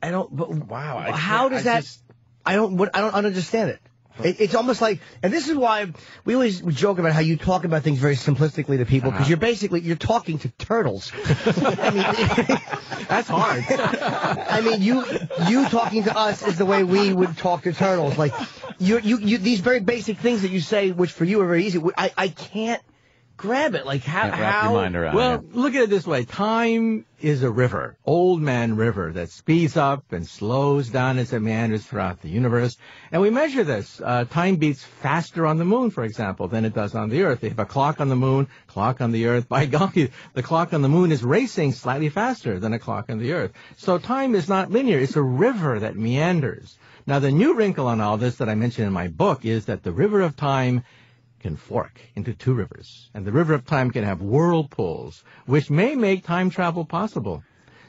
I don't. But wow. How does that? I don't understand it. It's almost like, and this is why we always joke about how you talk about things very simplistically to people, because you're talking to turtles. I mean, that's hard. I mean, you talking to us is the way we would talk to turtles. Like, you these very basic things that you say, which for you are very easy. I can't grab it. Like, Can't wrap your mind around it. Look at it this way. Time is a river, old man river, that speeds up and slows down as it meanders throughout the universe. And we measure this. Time beats faster on the moon, for example, than it does on the Earth. They have a clock on the moon, clock on the Earth. By golly, the clock on the moon is racing slightly faster than a clock on the Earth. So time is not linear. It's a river that meanders. Now, the new wrinkle on all this that I mentioned in my book is that the river of time can fork into two rivers, and the river of time can have whirlpools, which may make time travel possible.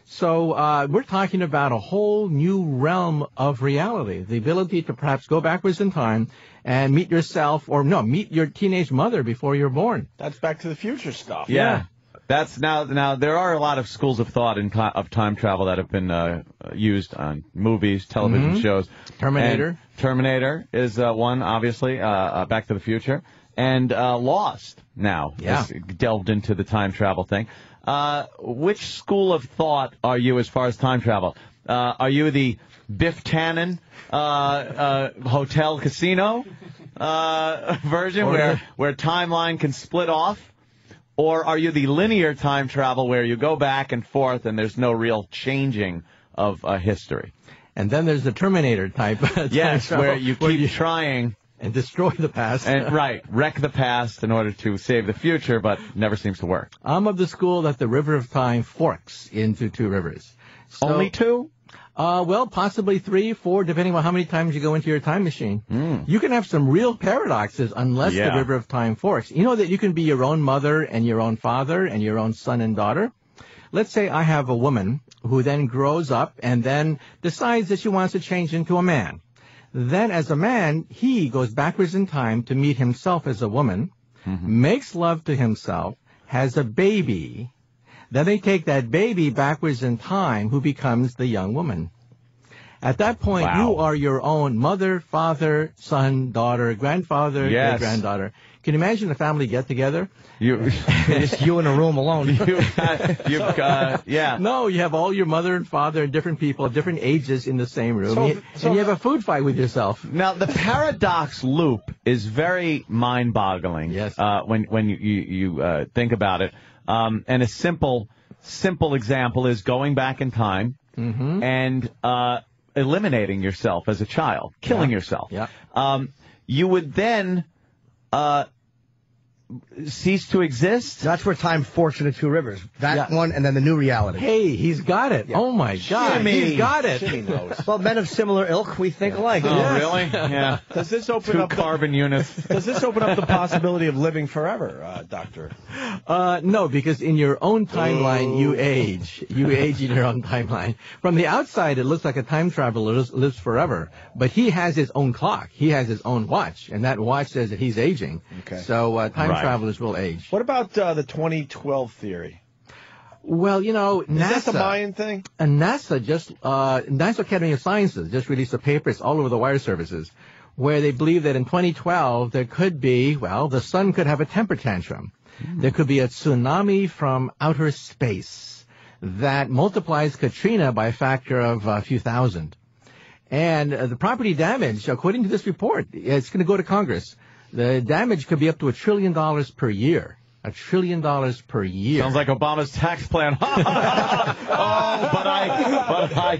So we're talking about a whole new realm of reality, the ability to perhaps go backwards in time and meet yourself, or meet your teenage mother before you're born. That's Back to the Future stuff. Yeah. That's now there are a lot of schools of thought of time travel that have been used on movies, television shows. Terminator. And Terminator is one, obviously, Back to the Future. And Lost now has delved into the time travel thing. Which school of thought are you as far as time travel? Are you the Biff Tannen Hotel Casino version where timeline can split off? Or are you the linear time travel where you go back and forth and there's no real changing of history? And then there's the Terminator type. Yes, where you keep trying and destroy the past. And wreck the past in order to save the future, but never seems to work. I'm of the school that the river of time forks into two rivers. So, only two? Well, possibly 3, 4, depending on how many times you go into your time machine. You can have some real paradoxes unless the river of time forks. You know that you can be your own mother and your own father and your own son and daughter? Let's say I have a woman who then grows up and then decides that she wants to change into a man. Then as a man, he goes backwards in time to meet himself as a woman, makes love to himself, has a baby. Then they take that baby backwards in time, who becomes the young woman. At that point, you are your own mother, father, son, daughter, grandfather, granddaughter. Can you imagine a family get-together? Just you in a room alone. No, you have all your mother and father and different people of different ages in the same room. And you have a food fight with yourself. Now, the paradox loop is very mind-boggling. Yes. When you think about it. And a simple example is going back in time and eliminating yourself as a child, killing yourself. You would then cease to exist. That's where time forks into two rivers. That one, and then the new reality. Hey, he's got it. Oh, my God. He's got it. Jimmy knows. Well, men of similar ilk, we think alike. Oh, really? Yeah. Does this open up carbon units? Does this open up the possibility of living forever, Doctor? No, because in your own timeline, you age. You age in your own timeline. From the outside, it looks like a time traveler lives forever. But he has his own clock. He has his own watch. And that watch says that he's aging. Okay. So time travelers will age. What about the 2012 theory? Well, NASA... Is that the Mayan thing? NASA Academy of Sciences just released a paper, it's all over the wire services, where they believe that in 2012 there could be, the sun could have a temper tantrum. There could be a tsunami from outer space that multiplies Katrina by a factor of a few thousand. And the property damage, according to this report, it's going to go to Congress. The damage could be up to $1 trillion per year. $1 trillion per year. Sounds like Obama's tax plan. But I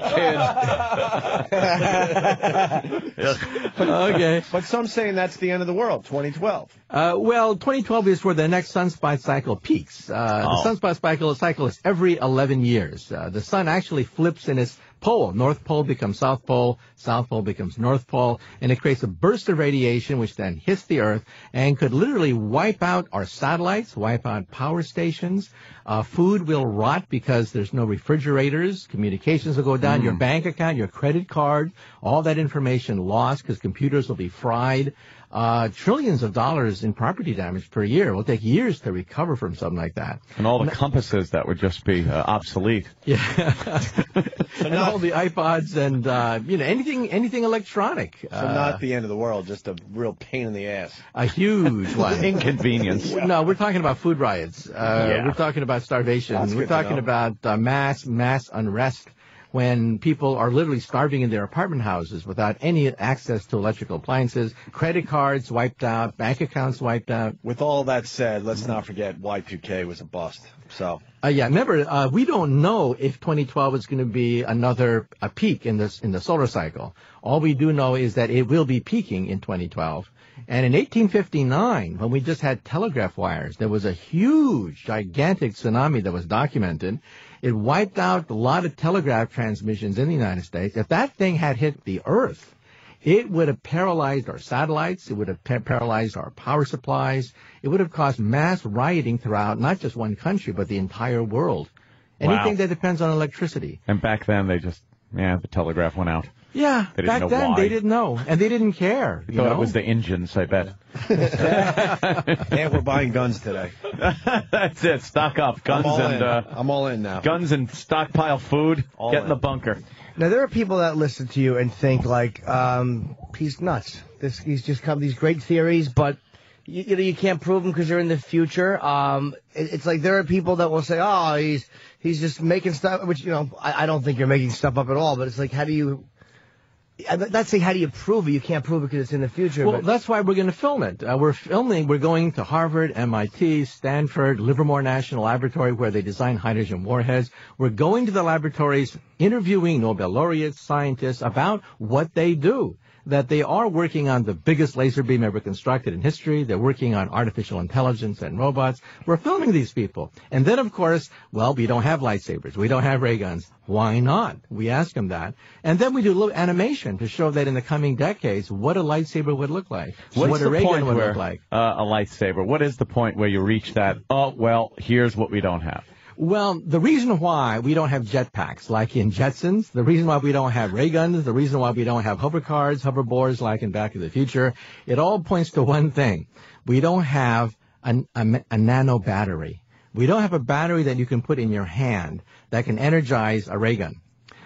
kid. Okay. But some saying that's the end of the world, 2012. 2012 is where the next sunspot cycle peaks. The sunspot cycle is every 11 years. The sun actually flips in its pole. North Pole becomes South Pole, South Pole becomes North Pole, and it creates a burst of radiation which then hits the Earth and could literally wipe out our satellites, wipe out power stations. Food will rot because there's no refrigerators. Communications will go down. Your bank account, your credit card, all that information lost because computers will be fried. trillions of dollars in property damage per year. It will take years to recover from something like that. And all the compasses that would just be obsolete. Yeah. And all the iPods and, anything electronic. So not the end of the world, just a real pain in the ass. A huge one. Inconvenience. No, we're talking about food riots. We're talking about starvation. We're talking about mass unrest when people are literally starving in their apartment houses without any access to electrical appliances, credit cards wiped out, bank accounts wiped out. With all that said, let's not forget Y2K was a bust. So. Remember, we don't know if 2012 is going to be another peak in the solar cycle. All we do know is that it will be peaking in 2012. And in 1859, when we just had telegraph wires, there was a huge, gigantic tsunami that was documented. It wiped out a lot of telegraph transmissions in the United States. If that thing had hit the Earth, it would have paralyzed our satellites. It would have paralyzed our power supplies. It would have caused mass rioting throughout not just one country, but the entire world. Anything that depends on electricity. And back then, the telegraph went out. Yeah, back then they didn't know, and they didn't care. They thought it was the engines, I bet. And we're buying guns today. That's it. Stock up. Guns I'm all in now. Guns and stockpile food. Get in the bunker. Now, there are people that listen to you and think, like, he's nuts. He's just come these great theories, but you can't prove them because they're in the future. It's like there are people that will say, oh, he's just making stuff, which, I don't think you're making stuff up at all, but it's like, how do you... Let's say, how do you prove it? You can't prove it because it's in the future. Well, that's why we're going to film it. We're going to Harvard, MIT, Stanford, Livermore National Laboratory, where they design hydrogen warheads. We're going to the laboratories, interviewing Nobel laureates, scientists about what they do. That they are working on the biggest laser beam ever constructed in history. They're working on artificial intelligence and robots. We're filming these people. And then, of course, we don't have lightsabers. We don't have ray guns. Why not? We ask them that. And then we do a little animation to show that in the coming decades, what a lightsaber would look like. What a ray gun would look like. A lightsaber. What is the point where you reach that, here's what we don't have? Well, the reason why we don't have jetpacks like in Jetsons, the reason why we don't have ray guns, the reason why we don't have hoverboards like in Back to the Future, it all points to one thing. We don't have a nano battery. We don't have a battery that you can put in your hand that can energize a ray gun.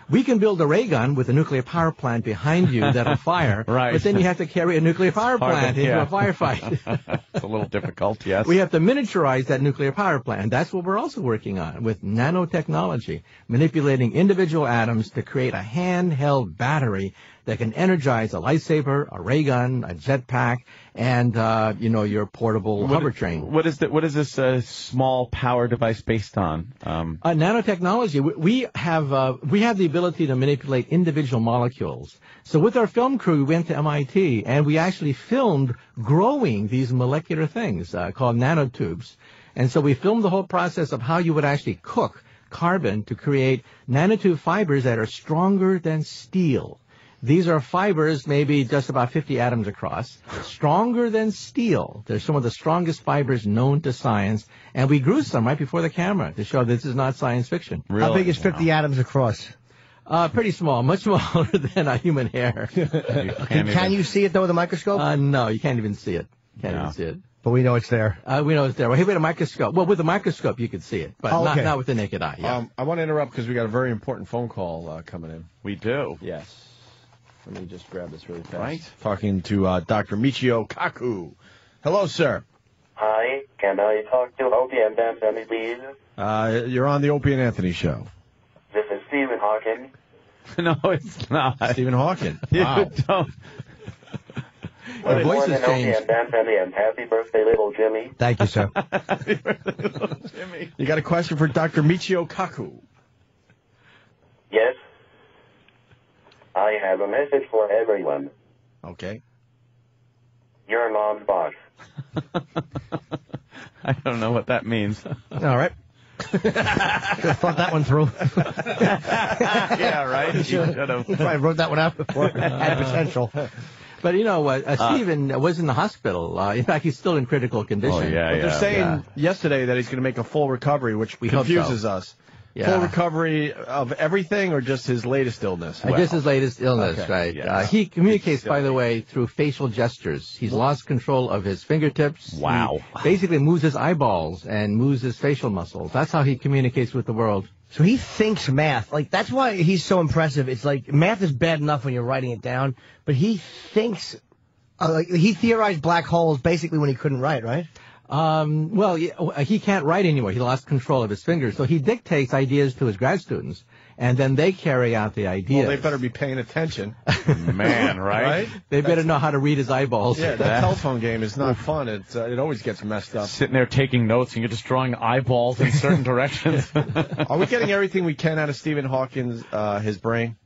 We can build a ray gun with a nuclear power plant behind you that'll fire, right. But then you have to carry a nuclear power plant into a firefight. It's a little difficult, yes. We have to miniaturize that nuclear power plant. That's what we're also working on with nanotechnology, manipulating individual atoms to create a handheld battery that can energize a lightsaber, a ray gun, a jetpack, and your portable hover train. What is this small power device based on? Nanotechnology. We have the ability to manipulate individual molecules. So with our film crew, we went to MIT and we actually filmed growing these molecular things called nanotubes. And so we filmed the whole process of how you would actually cook carbon to create nanotube fibers that are stronger than steel. These are fibers, maybe just about 50 atoms across, stronger than steel. They're some of the strongest fibers known to science, and we grew some right before the camera to show this is not science fiction. Really? How big is 50 atoms across? Pretty small, much smaller than a human hair. Can you see it, though, with a microscope? No, you can't even see it. Can't even see it. But we know it's there. We know it's there. Well, hey, with a microscope. Well, with a microscope, you could see it, but not with the naked eye. Yeah. I want to interrupt because we got a very important phone call coming in. We do? Yes. Let me just grab this really fast. Right. Talking to Dr. Michio Kaku. Hello, sir. Hi. Can I talk to Opie and Anthony, please? You're on the Opie and Anthony show. This is Stephen Hawking. No, it's not. Stephen Hawking. Wow. You don't. Our voice has changed. Opie and Anthony, and happy birthday, little Jimmy. Thank you, sir. Happy birthday, little Jimmy. You got a question for Dr. Michio Kaku? Yes. I have a message for everyone. Okay. Your mom's boss. I don't know what that means. All right. Should have thought that one through. Yeah, right? You should have. I wrote that one out before. Had potential. But you know what? Stephen was in the hospital. In fact, he's still in critical condition. Oh, yeah, But they're saying yesterday that he's going to make a full recovery, which confuses us. Full recovery of everything, or just his latest illness? Just his latest illness, Okay. right. Yes. He communicates, by the way, through facial gestures. He's lost control of his fingertips. Wow. He basically moves his eyeballs and moves his facial muscles. That's how he communicates with the world. So he thinks math. Like, that's why he's so impressive. It's like, math is bad enough when you're writing it down, but he thinks, like, he theorized black holes basically when he couldn't write, right? Well, he can't write anymore. He lost control of his fingers. So he dictates ideas to his grad students, and then they carry out the ideas. Well, they better be paying attention. Man, right? They better know how to read his eyeballs. Yeah, that telephone game is not fun. It always gets messed up. Sitting there taking notes, and you're just drawing eyeballs in certain directions. Are we getting everything we can out of Stephen Hawking's his brain?